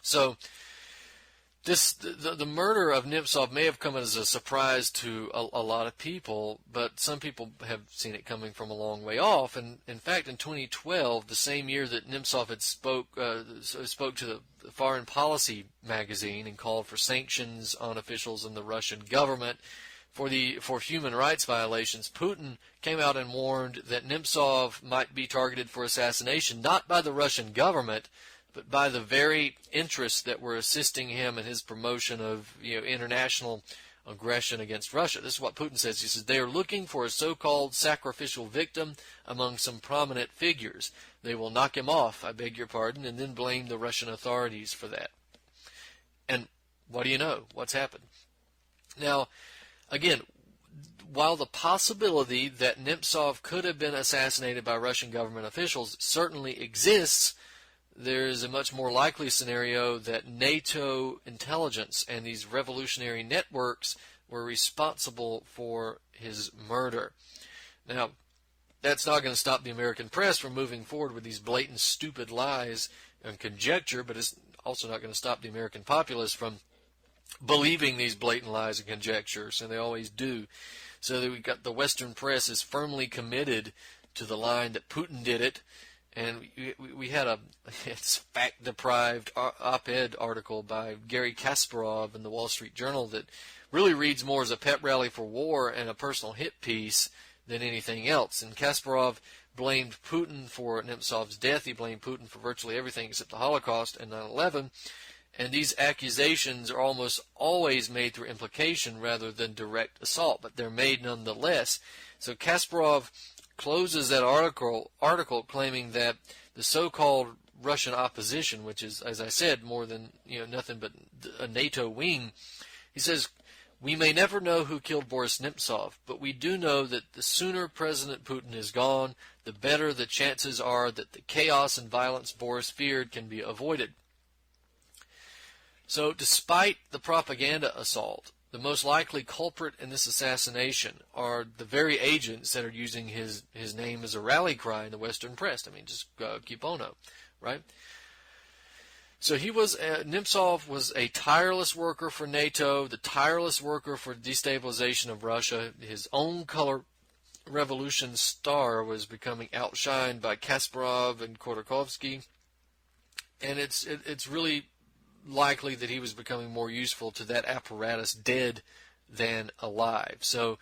[SPEAKER 1] So the murder of Nemtsov may have come as a surprise to a lot of people, but some people have seen it coming from a long way off. And in fact, in 2012, the same year that Nemtsov had spoke to the Foreign Policy magazine and called for sanctions on officials in the Russian government for human rights violations, Putin came out and warned that Nemtsov might be targeted for assassination, not by the Russian government, but by the very interests that were assisting him in his promotion of international aggression against Russia. This is what Putin says. He says, they are looking for a so-called sacrificial victim among some prominent figures. They will knock him off, I beg your pardon, and then blame the Russian authorities for that. And what do you know? What's happened? Now, again, while the possibility that Nemtsov could have been assassinated by Russian government officials certainly exists, there is a much more likely scenario that NATO intelligence and these revolutionary networks were responsible for his murder. Now, that's not going to stop the American press from moving forward with these blatant, stupid lies and conjecture, but it's also not going to stop the American populace from believing these blatant lies and conjectures, and they always do. So that we got the Western press is firmly committed to the line that Putin did it. And we had a fact-deprived op-ed article by Gary Kasparov in the Wall Street Journal that really reads more as a pep rally for war and a personal hit piece than anything else. And Kasparov blamed Putin for Nemtsov's death. He blamed Putin for virtually everything except the Holocaust and 9/11. And these accusations are almost always made through implication rather than direct assault, but they're made nonetheless. So Kasparov closes that article claiming that the so-called Russian opposition, which is, as I said, more than nothing but a NATO wing, he says, we may never know who killed Boris Nemtsov, but we do know that the sooner President Putin is gone, the better the chances are that the chaos and violence Boris feared can be avoided. So despite the propaganda assault, the most likely culprit in this assassination are the very agents that are using his name as a rally cry in the Western press. I mean, just keep on up, right? So Nemtsov was a tireless worker for NATO, the tireless worker for destabilization of Russia. His own color revolution star was becoming outshined by Kasparov and Khodorkovsky, and it's really likely that he was becoming more useful to that apparatus dead than alive. So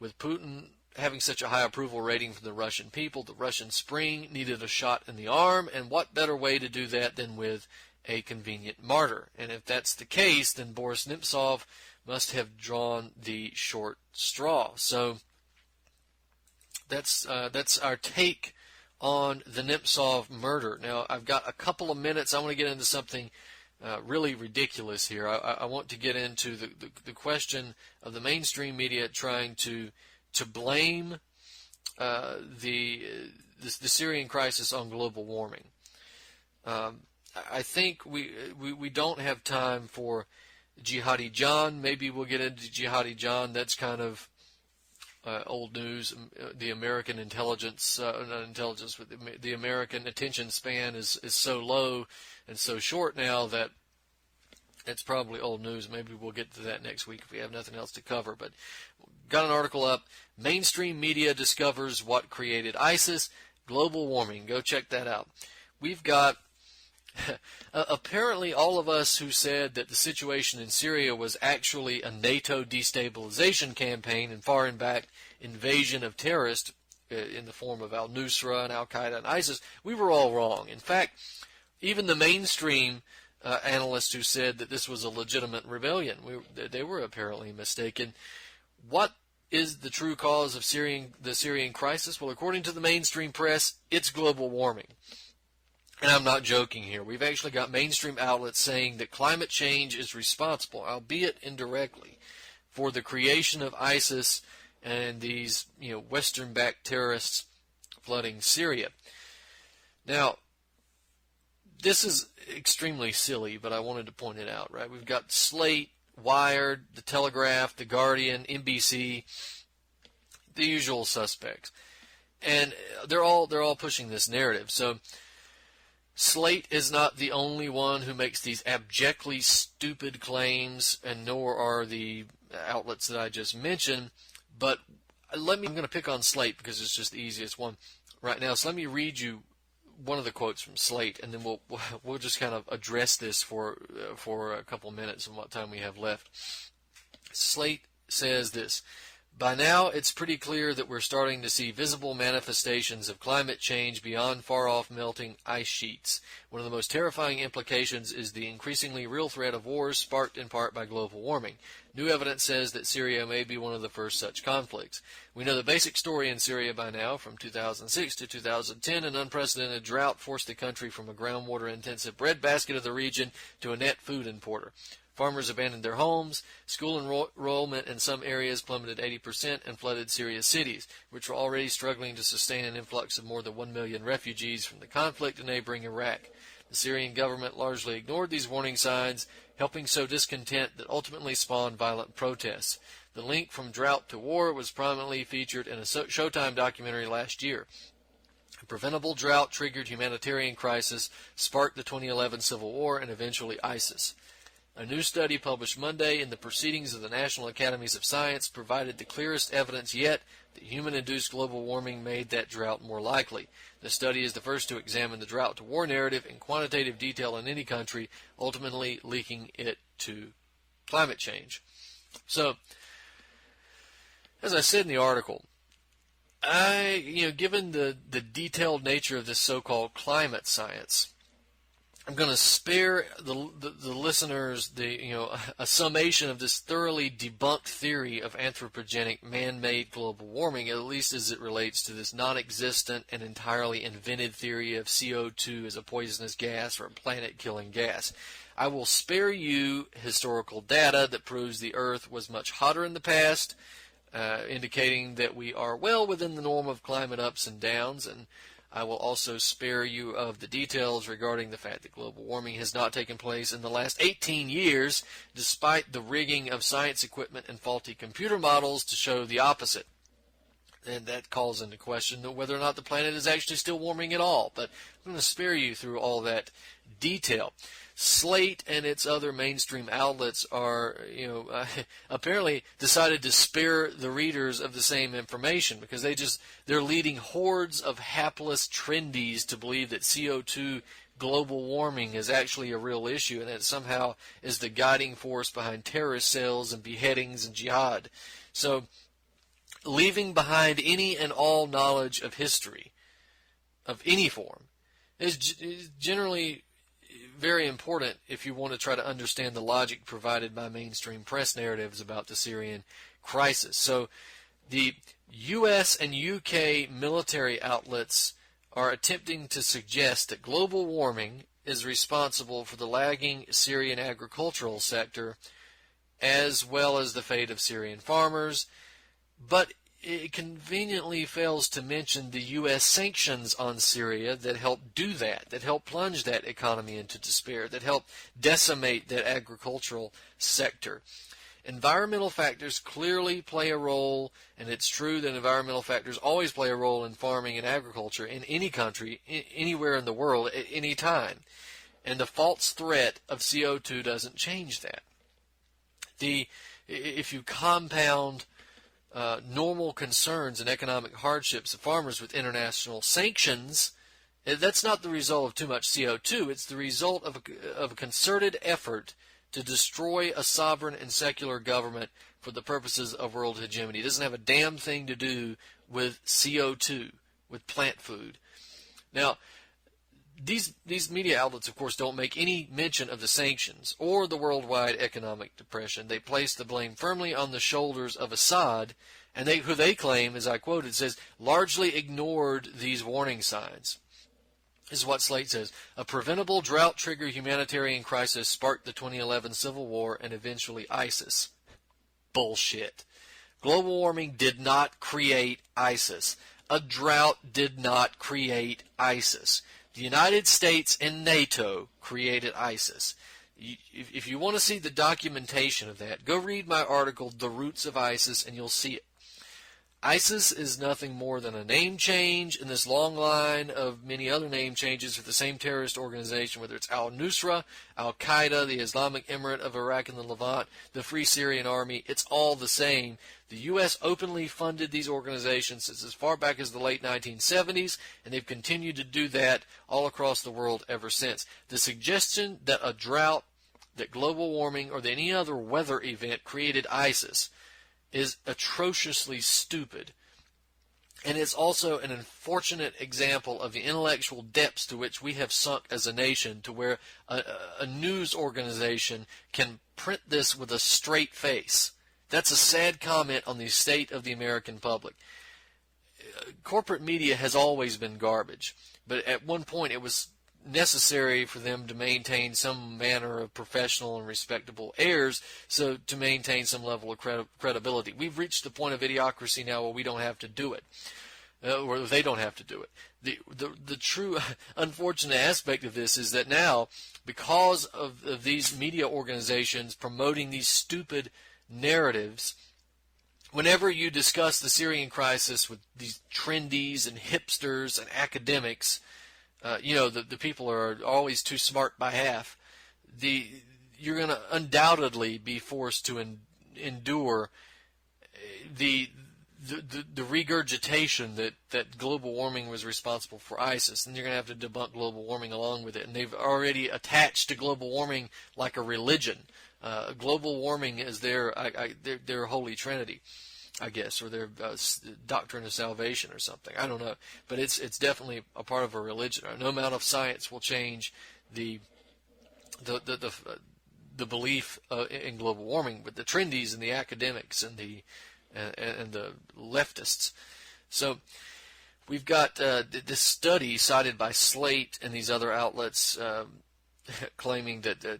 [SPEAKER 1] with Putin having such a high approval rating from the Russian people, the Russian Spring needed a shot in the arm, and what better way to do that than with a convenient martyr? And if that's the case, then Boris Nemtsov must have drawn the short straw. So that's our take on the Nemtsov murder. Now, I've got a couple of minutes. I want to get into something really ridiculous here. I want to get into the question of the mainstream media trying to blame the Syrian crisis on global warming. I think we don't have time for Jihadi John. Maybe we'll get into Jihadi John. That's kind of old news. The American intelligence, not intelligence, but the American attention span is so low and so short now that it's probably old news. Maybe we'll get to that next week if we have nothing else to cover. But got an article up. Mainstream media discovers what created ISIS. Global warming. Go check that out. We've got apparently all of us who said that the situation in Syria was actually a NATO destabilization campaign and foreign-backed invasion of terrorists in the form of al-Nusra and al-Qaeda and ISIS, we were all wrong. In fact, even the mainstream analysts who said that this was a legitimate rebellion, they were apparently mistaken. What is the true cause of the Syrian crisis? Well, according to the mainstream press, it's global warming. And I'm not joking here. We've actually got mainstream outlets saying that climate change is responsible, albeit indirectly, for the creation of ISIS and these Western-backed terrorists flooding Syria. Now, this is extremely silly, but I wanted to point it out, right? We've got Slate, Wired, The Telegraph, The Guardian, NBC, the usual suspects. And they're all pushing this narrative. So Slate is not the only one who makes these abjectly stupid claims, and nor are the outlets that I just mentioned. But I'm going to pick on Slate because it's just the easiest one right now. So let me read you one of the quotes from Slate, and then we'll just kind of address this for a couple minutes in what time we have left. Slate says this: "By now, it's pretty clear that we're starting to see visible manifestations of climate change beyond far-off melting ice sheets. One of the most terrifying implications is the increasingly real threat of wars sparked in part by global warming. New evidence says that Syria may be one of the first such conflicts. We know the basic story in Syria by now. From 2006 to 2010, an unprecedented drought forced the country from a groundwater-intensive breadbasket of the region to a net food importer. Farmers abandoned their homes, school enrollment in some areas plummeted 80% and flooded Syria's cities, which were already struggling to sustain an influx of more than 1 million refugees from the conflict in neighboring Iraq. The Syrian government largely ignored these warning signs, helping sow discontent that ultimately spawned violent protests. The link from drought to war was prominently featured in a Showtime documentary last year. A preventable drought triggered humanitarian crisis, sparked the 2011 civil war, and eventually ISIS. A new study published Monday in the Proceedings of the National Academies of Science provided the clearest evidence yet that human-induced global warming made that drought more likely. The study is the first to examine the drought-to-war narrative in quantitative detail in any country, ultimately linking it to climate change." So, as I said in the article, given the detailed nature of this so-called climate science, I'm going to spare the listeners a summation of this thoroughly debunked theory of anthropogenic man-made global warming, at least as it relates to this non-existent and entirely invented theory of CO2 as a poisonous gas or a planet-killing gas. I will spare you historical data that proves the Earth was much hotter in the past, indicating that we are well within the norm of climate ups and downs, and I will also spare you of the details regarding the fact that global warming has not taken place in the last 18 years, despite the rigging of science equipment and faulty computer models to show the opposite. And that calls into question whether or not the planet is actually still warming at all. But I'm going to spare you through all that detail. Slate and its other mainstream outlets are, apparently decided to spare the readers of the same information because they're leading hordes of hapless trendies to believe that CO2 global warming is actually a real issue and that it somehow is the guiding force behind terrorist cells and beheadings and jihad. So, leaving behind any and all knowledge of history of any form is generally very important if you want to try to understand the logic provided by mainstream press narratives about the Syrian crisis. So the U.S. and U.K. military outlets are attempting to suggest that global warming is responsible for the lagging Syrian agricultural sector as well as the fate of Syrian farmers, but it conveniently fails to mention the U.S. sanctions on Syria that helped do that helped plunge that economy into despair, that helped decimate that agricultural sector. Environmental factors clearly play a role, and it's true that environmental factors always play a role in farming and agriculture in any country, anywhere in the world, at any time. And the false threat of CO2 doesn't change that. If you compound normal concerns and economic hardships of farmers with international sanctions, that's not the result of too much CO2. It's the result of a concerted effort to destroy a sovereign and secular government for the purposes of world hegemony. It doesn't have a damn thing to do with CO2, with plant food. Now, these media outlets, of course, don't make any mention of the sanctions or the worldwide economic depression. They place the blame firmly on the shoulders of Assad, and who they claim, as I quoted, says, largely ignored these warning signs. This is what Slate says. A preventable drought-triggered humanitarian crisis sparked the 2011 civil war and eventually ISIS. bullshit. Global warming did not create ISIS. A drought did not create ISIS. The United States and NATO created ISIS. If you want to see the documentation of that, go read my article, The Roots of ISIS, and you'll see it. ISIS is nothing more than a name change in this long line of many other name changes for the same terrorist organization, whether it's al-Nusra, al-Qaeda, the Islamic Emirate of Iraq and the Levant, the Free Syrian Army. It's all the same. The U.S. openly funded these organizations since as far back as the late 1970s, and they've continued to do that all across the world ever since. The suggestion that a drought, that global warming, or that any other weather event created ISIS is atrociously stupid. And it's also an unfortunate example of the intellectual depths to which we have sunk as a nation, to where a news organization can print this with a straight face. That's a sad comment on the state of the American public. Corporate media has always been garbage, but at one point it was necessary for them to maintain some manner of professional and respectable airs, so to maintain some level of credibility. We've reached the point of idiocracy now where we don't have to do it, or they don't have to do it. The true unfortunate aspect of this is that now, because of these media organizations promoting these stupid narratives, whenever you discuss the Syrian crisis with these trendies and hipsters and academics, the people are always too smart by half. You're going to undoubtedly be forced to endure the regurgitation that global warming was responsible for ISIS, and you're going to have to debunk global warming along with it. And they've already attached to global warming like a religion. Global warming is their holy trinity, I guess, or their doctrine of salvation or something. I don't know, but it's definitely a part of a religion. No amount of science will change the belief in global warming, but the trendies and the academics and the leftists. So we've got this study cited by Slate and these other outlets claiming that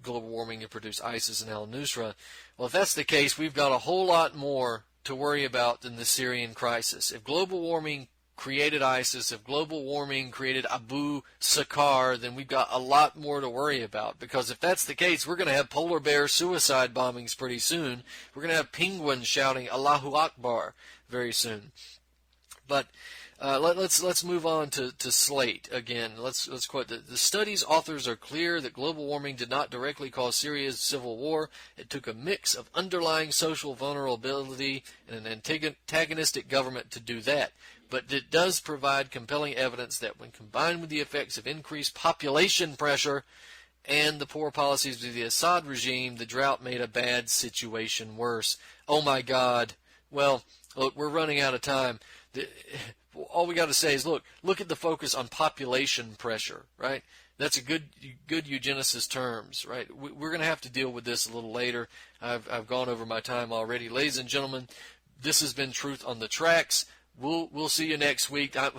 [SPEAKER 1] global warming to produce ISIS and al-Nusra. Well, if that's the case, we've got a whole lot more to worry about than the Syrian crisis. If global warming created ISIS, if global warming created Abu Sakar, then we've got a lot more to worry about. Because if that's the case, we're going to have polar bear suicide bombings pretty soon. We're going to have penguins shouting Allahu Akbar very soon. But let's move on to Slate again. Let's quote the study's authors are clear that global warming did not directly cause Syria's civil war. It took a mix of underlying social vulnerability and an antagonistic government to do that. But it does provide compelling evidence that when combined with the effects of increased population pressure and the poor policies of the Assad regime, the drought made a bad situation worse. Oh my God. Well, look, we're running out of time. All we got to say is look at the focus on population pressure, right? That's a good eugenicist terms, right? We're going to have to deal with this a little later. I've gone over my time already. Ladies and gentlemen, this has been Truth on the Tracks. We'll see you next week at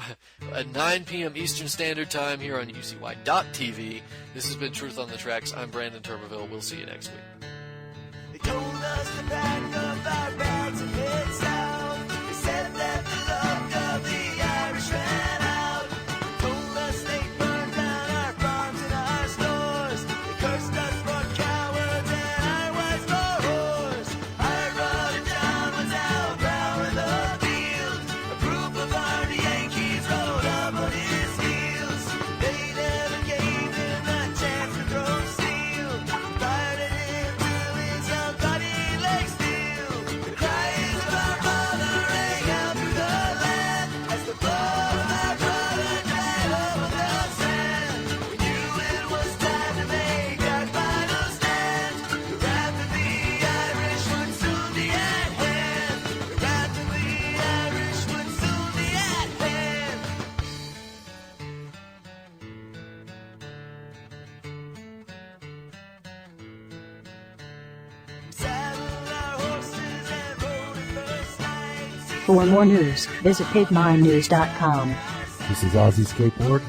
[SPEAKER 1] 9 p.m. Eastern Standard Time here on UCY.TV. This has been Truth on the Tracks. I'm Brandon Turbeville. We'll see you next week.
[SPEAKER 2] They told us to pack up our bags and head south. They said that the luck of the Irish ran out. They told us they burned down our farms and our stores. They cursed us for cowards and our wives for whores. Our brother John was out plowing the fields. A group of armed Yankees rode up on his heels. They never gave him a chance to throw steel. Fired at him till his young body lay still. The cries of our mother rang out through the land as the blood of our brother dried up on the sand. We knew it was time to make our final stand. The wrath of the Irish would soon be at hand. The wrath of the Irish would soon be at hand. Saddled our horses and rode at first light.
[SPEAKER 3] For more news, visit pigminews.com.
[SPEAKER 4] This is Ozzy Skateboard.